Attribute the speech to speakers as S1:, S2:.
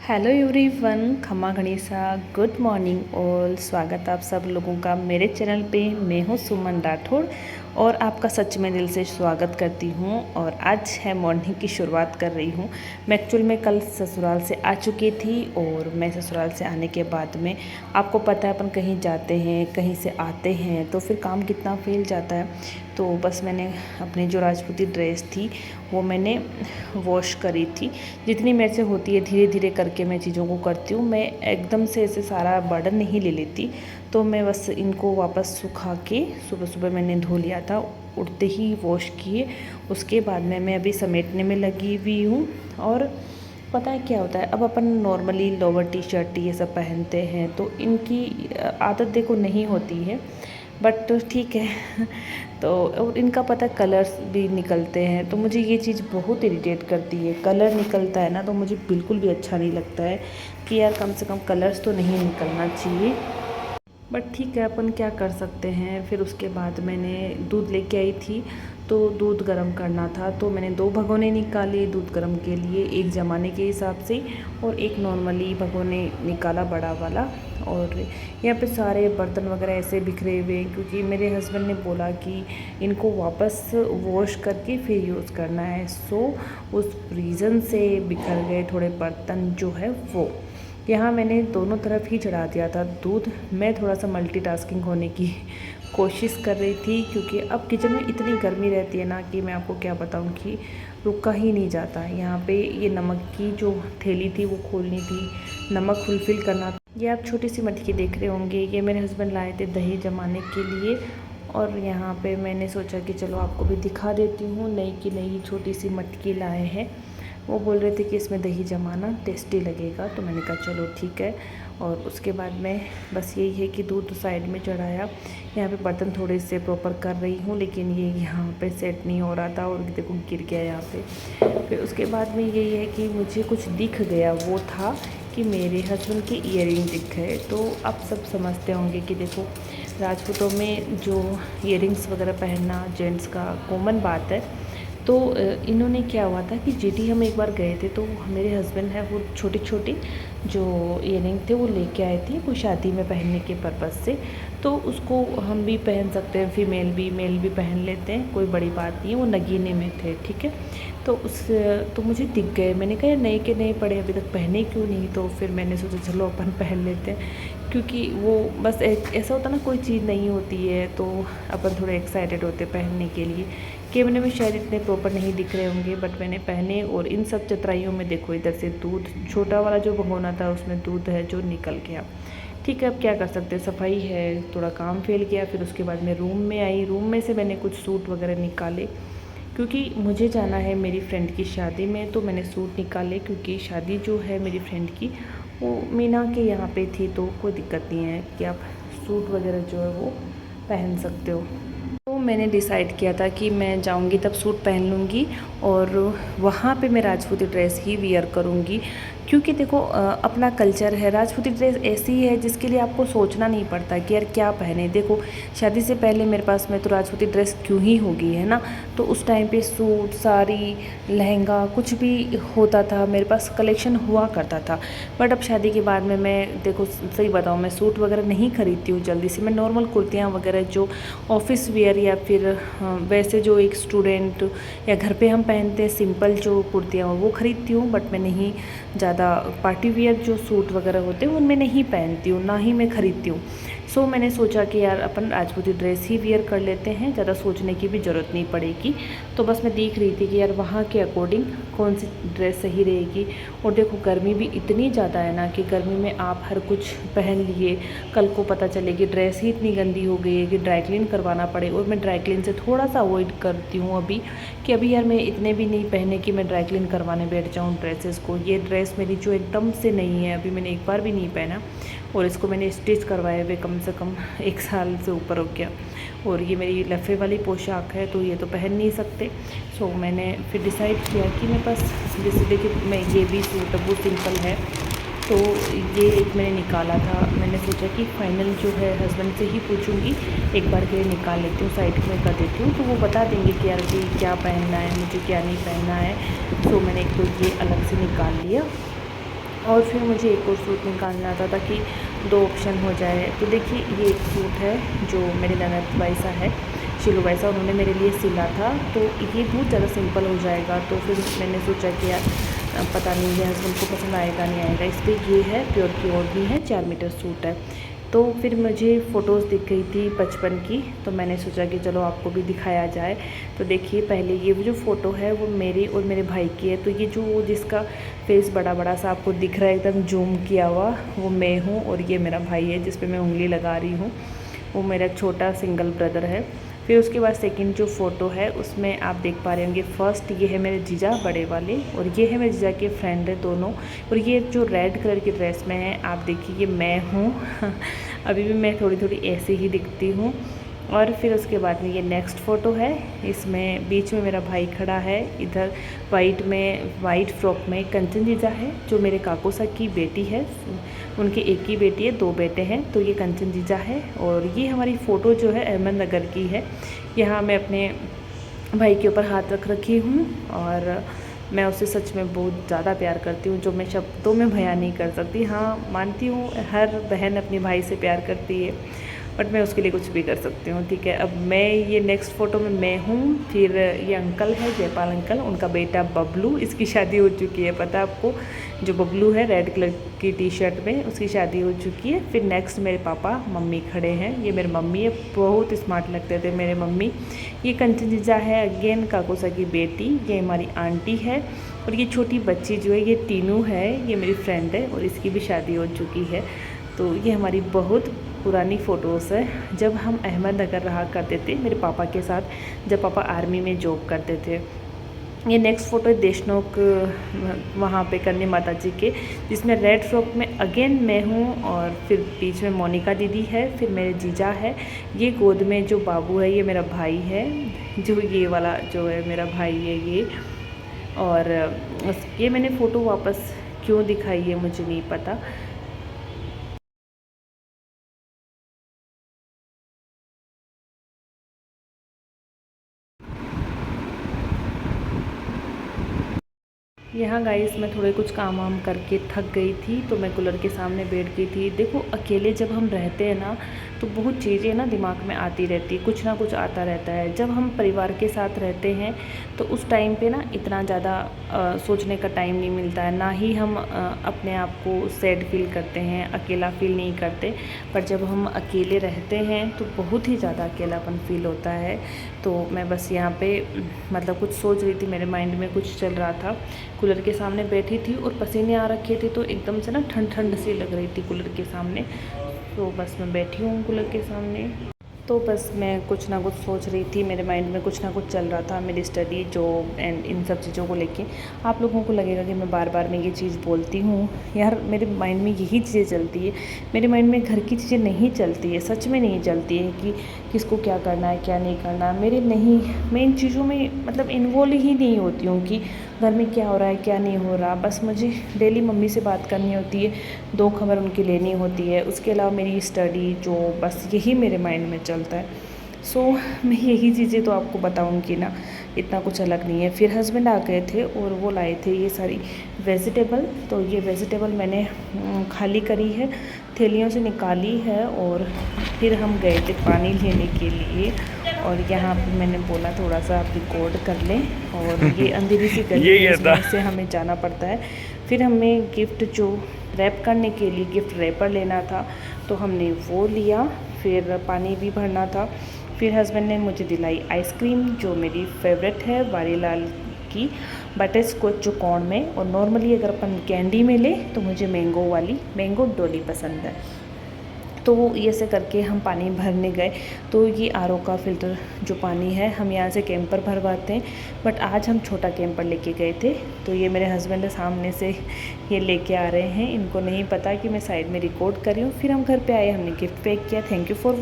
S1: Hello everyone, खमा गणिसा, good morning all. स्वागत आप सब लोगों का मेरे चैनल पे। मैं हूँ सुमन राठौड़ और आपका सच में दिल से स्वागत करती हूँ। और आज है मॉर्निंग की शुरुआत कर रही हूँ। मैं एक्चुअल में कल ससुराल से आ चुकी थी और मैं ससुराल से आने के बाद में आपको पता है अपन कहीं जाते हैं, कहीं से आते हैं तो फिर काम कितना फैल जाता है। तो बस मैंने अपनी जो राजपूती ड्रेस थी वो मैंने वॉश करी थी। जितनी मेरे से होती है धीरे धीरे करके मैं चीज़ों को करती हूँ। मैं एकदम से ऐसे सारा बर्डन नहीं ले लेती। तो मैं बस इनको वापस सुखा के सुबह सुबह मैंने धो लिया था, उठते ही वॉश किए। उसके बाद में मैं अभी समेटने में लगी हुई हूँ। और पता है क्या होता है, अब अपन नॉर्मली लोअर टी शर्ट ये सब पहनते हैं तो इनकी आदत देखो नहीं होती है, बट ठीक है। तो और इनका पता कलर्स भी निकलते हैं तो मुझे ये चीज़ बहुत इरिटेट करती है। कलर निकलता है ना तो मुझे बिल्कुल भी अच्छा नहीं लगता है कि यार कम से कम कलर्स तो नहीं निकलना चाहिए। बट ठीक है, अपन क्या कर सकते हैं। फिर उसके बाद मैंने दूध लेके आई थी तो दूध गर्म करना था तो मैंने 2 भगोने निकाले दूध गर्म के लिए, एक ज़माने के हिसाब से और एक नॉर्मली भगोने निकाला बड़ा वाला। और यहाँ पे सारे बर्तन वगैरह ऐसे बिखरे हुए हैं क्योंकि मेरे हस्बैंड ने बोला कि इनको वापस वॉश करके फिर यूज़ करना है। सो उस रीज़न से बिखर गए थोड़े बर्तन जो है वो। यहाँ मैंने दोनों तरफ ही चढ़ा दिया था दूध। मैं थोड़ा सा मल्टीटास्किंग होने की कोशिश कर रही थी क्योंकि अब किचन में इतनी गर्मी रहती है ना कि मैं आपको क्या बताऊँ कि रुका ही नहीं जाता। यहाँ पे ये नमक की जो थैली थी वो खोलनी थी, नमक फुलफ़िल करना। ये आप छोटी सी मटकी देख रहे होंगे, ये मेरे हस्बैंड लाए थे दही जमाने के लिए। और यहाँ पे मैंने सोचा कि चलो आपको भी दिखा देती हूँ, नई की नई छोटी सी मटकी लाए हैं। वो बोल रहे थे कि इसमें दही जमाना टेस्टी लगेगा, तो मैंने कहा चलो ठीक है। और उसके बाद में बस यही है कि दूध साइड में चढ़ाया। यहाँ पे बर्तन थोड़े से प्रॉपर कर रही हूँ लेकिन ये यहाँ पे सेट नहीं हो रहा था और देखो गिर गया यहाँ पे। फिर उसके बाद में यही है कि मुझे कुछ दिख गया, वो था कि मेरे हस्बैंड की ईयरिंग दिख गए। तो आप सब समझते होंगे कि देखो राजपूतों में जो ईयरिंग्स वगैरह पहनना जेंट्स का कॉमन बात है। तो इन्होंने क्या हुआ था कि जीटी हम एक बार गए थे तो मेरे हस्बैंड है वो छोटी छोटी जो ईयरिंग थे वो लेके आए थे वो शादी में पहनने के पर्पज़ से। तो उसको हम भी पहन सकते हैं, फीमेल भी मेल भी पहन लेते हैं, कोई बड़ी बात नहीं है। वो नगीने में थे, ठीक है। तो मुझे दिख गए। मैंने कहा नए के नए पड़े अभी तक पहने क्यों नहीं। तो फिर मैंने सोचा चलो अपन पहन लेते हैं क्योंकि वो बस ऐसा होता ना कोई चीज़ नहीं होती है तो अपन थोड़े एक्साइटेड होते पहनने के लिए। कैमरे में शायद इतने प्रॉपर नहीं दिख रहे होंगे बट मैंने पहने। और इन सब चतराइयों में देखो इधर से दूध, छोटा वाला जो भगोना था उसमें दूध है जो निकल गया। ठीक है, अब क्या कर सकते हैं, सफाई है, थोड़ा काम फैल गया। फिर उसके बाद मैं रूम में आई, रूम में से मैंने कुछ सूट वगैरह निकाले क्योंकि मुझे जाना है मेरी फ्रेंड की शादी में। तो मैंने सूट निकाले क्योंकि शादी जो है मेरी फ्रेंड की वो मीना के यहाँ पे थी तो कोई दिक्कत नहीं है कि आप सूट वगैरह जो है वो पहन सकते हो। तो मैंने डिसाइड किया था कि मैं जाऊंगी तब सूट पहन लूँगी और वहाँ पे मैं राजपूती ड्रेस ही वियर करूँगी क्योंकि देखो अपना कल्चर है। राजपूती ड्रेस ऐसी है जिसके लिए आपको सोचना नहीं पड़ता कि यार क्या पहने। देखो शादी से पहले मेरे पास में तो राजपूती ड्रेस क्यों ही होगी, है ना। तो उस टाइम पे सूट, साड़ी, लहंगा कुछ भी होता था, मेरे पास कलेक्शन हुआ करता था। बट अब शादी के बाद में मैं देखो सही बताऊँ मैं सूट वगैरह नहीं खरीदती हूँ जल्दी से। मैं नॉर्मल कुर्तियाँ वगैरह जो ऑफिस वेयर या फिर वैसे जो एक स्टूडेंट या घर पे हम पहनते हैं सिंपल जो कुर्तियाँ वो ख़रीदती हूँ। बट मैं नहीं ज़्यादा पार्टी वियर जो सूट वगैरह होते हैं उनमें नहीं पहनती हूँ, ना ही मैं ख़रीदती हूँ। सो मैंने सोचा कि यार अपन राजपूती ड्रेस ही वियर कर लेते हैं, ज़्यादा सोचने की भी ज़रूरत नहीं पड़ेगी। तो बस मैं देख रही थी कि यार वहाँ के अकॉर्डिंग कौन सी ड्रेस सही रहेगी। और देखो गर्मी भी इतनी ज़्यादा है ना कि गर्मी में आप हर कुछ पहन लिए, कल को पता चले कि ड्रेस ही इतनी गंदी हो गई है कि ड्राई क्लीन करवाना पड़े। और मैं ड्राई क्लीन से थोड़ा सा अवॉइड करती हूँ अभी कि अभी यार मैं इतने भी नहीं पहने कि मैं ड्राई क्लीन करवाने बैठ जाऊँ ड्रेसेस को। ये ड्रेस मेरी जो एकदम से नहीं है, अभी मैंने एक बार भी नहीं पहना और इसको मैंने स्टिच करवाए हुए कम से कम 1 साल से ऊपर हो गया। और ये मेरी लफ़े वाली पोशाक है तो ये तो पहन नहीं सकते। सो मैंने फिर डिसाइड किया कि मैं बस जैसे देखिए मैं ये भी सूट वो सिंपल है तो ये एक मैंने निकाला था। मैंने सोचा कि फाइनल जो है हस्बैंड से ही पूछूंगी, एक बार के लिए निकाल लेती हूँ, साइड में कर देती हूँ तो वो बता देंगे कि यार जी क्या पहनना है मुझे क्या नहीं पहनना है। सो मैंने एक तो ये अलग से निकाल लिया। और फिर मुझे एक और सूट निकालना था ताकि 2 ऑप्शन हो जाए। तो देखिए ये एक सूट है जो मेरे ननद वाइसा है, शिलू वाइसा, उन्होंने मेरे लिए सिला था। तो ये बहुत ज़्यादा सिंपल हो जाएगा, तो फिर मैंने सोचा कि यार पता नहीं ये हस्बैंड को पसंद आएगा नहीं आएगा। इस पर ये है प्योर की ओढ़नी है, 4 मीटर सूट है। तो फिर मुझे फ़ोटोज़ दिख गई थी बचपन की, तो मैंने सोचा कि चलो आपको भी दिखाया जाए। तो देखिए पहले ये जो फ़ोटो है वो मेरी और मेरे भाई की है। तो ये जो जिसका फेस बड़ा बड़ा सा आपको दिख रहा है एकदम जूम किया हुआ, वो मैं हूँ, और ये मेरा भाई है जिस पे मैं उंगली लगा रही हूँ, वो मेरा छोटा सिंगल ब्रदर है। फिर उसके बाद सेकंड जो फ़ोटो है उसमें आप देख पा रहे होंगे, फर्स्ट ये है मेरे जीजा बड़े वाले, और ये है मेरे जीजा के फ्रेंड है दोनों। और ये जो रेड कलर की ड्रेस में है आप देखिए ये मैं हूँ अभी भी मैं थोड़ी थोड़ी ऐसे ही दिखती हूँ। और फिर उसके बाद में ये नेक्स्ट फ़ोटो है, इसमें बीच में मेरा भाई खड़ा है, इधर वाइट फ्रॉक में कंचन जीजा है जो मेरे काकू सा की बेटी है, उनकी एक ही बेटी है, 2 बेटे हैं, तो ये कंचन जीजा है। और ये हमारी फ़ोटो जो है अहमदनगर की है। यहाँ मैं अपने भाई के ऊपर हाथ रख रखी हूँ और मैं उसे सच में बहुत ज़्यादा प्यार करती हूँ, जो मैं शब्दों में बयान नहीं कर सकती। हाँ मानती हूँ हर बहन अपने भाई से प्यार करती है, बट मैं उसके लिए कुछ भी कर सकती हूँ, ठीक है। अब मैं ये नेक्स्ट फ़ोटो में मैं हूँ। फिर ये अंकल है जयपाल अंकल, उनका बेटा बबलू, इसकी शादी हो चुकी है, पता है आपको, जो बबलू है रेड कलर की टी शर्ट में, उसकी शादी हो चुकी है। फिर नेक्स्ट मेरे पापा मम्मी खड़े हैं, ये मेरी मम्मी है, बहुत स्मार्ट लगते थे मेरे मम्मी। ये कंचन जीजा है अगेन काकोसा की बेटी, ये हमारी आंटी है। और ये छोटी बच्ची जो है ये तीनू है, ये मेरी फ्रेंड है और इसकी भी शादी हो चुकी है। तो ये हमारी बहुत पुरानी फ़ोटोज़ है जब हम अहमदनगर रहा करते थे मेरे पापा के साथ, जब पापा आर्मी में जॉब करते थे। ये नेक्स्ट फ़ोटो है देशनोक वहाँ पे करनी माता जी के, जिसमें रेड फ्रॉक में अगेन मैं हूँ, और फिर बीच में मोनिका दीदी है, फिर मेरे जीजा है, ये गोद में जो बाबू है ये मेरा भाई है, जो ये वाला जो है मेरा भाई है ये। और ये मैंने फ़ोटो वापस क्यों दिखाई है मुझे नहीं पता। यहाँ गाइस मैं थोड़े कुछ काम वाम करके थक गई थी, तो मैं कूलर के सामने बैठ गई थी। देखो अकेले जब हम रहते हैं ना तो बहुत चीज़ें ना दिमाग में आती रहती है, कुछ ना कुछ आता रहता है। जब हम परिवार के साथ रहते हैं तो उस टाइम पे ना इतना ज़्यादा सोचने का टाइम नहीं मिलता है, ना ही हम अपने आप को सैड फील करते हैं, अकेला फील नहीं करते। पर जब हम अकेले रहते हैं तो बहुत ही ज़्यादा अकेलापन फील होता है। तो मैं बस यहाँ पे मतलब कुछ सोच रही थी, मेरे माइंड में कुछ चल रहा था, कूलर के सामने बैठी थी और पसीने आ रखे थे, तो एकदम से ना ठंड ठंड सी लग रही थी कूलर के सामने। तो बस मैं बैठी हूँ कूलर के सामने, तो बस मैं कुछ ना कुछ सोच रही थी, मेरे माइंड में कुछ ना कुछ चल रहा था, मेरी स्टडी जॉब एंड इन सब चीज़ों को लेके। आप लोगों को लगेगा कि मैं बार बार में ये चीज़ बोलती हूँ, यार मेरे माइंड में यही चीज़ें चलती है, मेरे माइंड में घर की चीज़ें नहीं चलती है, सच में नहीं चलती है कि किसको क्या करना है क्या नहीं करना। मेरे नहीं, मैं इन चीज़ों में मतलब इन्वॉल्व ही नहीं होती हूँ कि घर में क्या हो रहा है क्या नहीं हो रहा। बस मुझे डेली मम्मी से बात करनी होती है, 2 खबर उनकी लेनी होती है, उसके अलावा मेरी स्टडी जो, बस यही मेरे माइंड में चलता है। सो मैं यही चीज़ें तो आपको बताऊंगी ना, इतना कुछ अलग नहीं है। फिर हस्बैंड आ गए थे और वो लाए थे ये सारी वेजिटेबल, तो ये वेजिटेबल मैंने खाली करी है, थैलियों से निकाली है, और फिर हम गए थे पानी लेने के लिए। और यहाँ पे मैंने बोला थोड़ा सा आप रिकॉर्ड कर लें, और ये अंधेरी सी गली से हमें जाना पड़ता है। फिर हमें गिफ्ट जो रैप करने के लिए गिफ्ट रैपर लेना था, तो हमने वो लिया। फिर पानी भी भरना था। फिर हस्बैंड ने मुझे दिलाई आइसक्रीम जो मेरी फेवरेट है, वारीलाल की बटर स्कॉच जो कॉर्न में, और नॉर्मली अगर अपन कैंडी में ले तो मुझे मैंगो वाली मैंगो डोली पसंद है। तो ये से करके हम पानी भरने गए। तो ये आरओ का फ़िल्टर जो पानी है हम यहाँ से कैंपर भरवाते हैं, बट आज हम छोटा कैंपर लेके गए थे। तो ये मेरे हस्बैंड सामने से ये लेके आ रहे हैं, इनको नहीं पता कि मैं साइड में रिकॉर्ड कर रही हूँ। फिर हम घर पे आए, हमने गिफ्ट पैक किया। Thank you for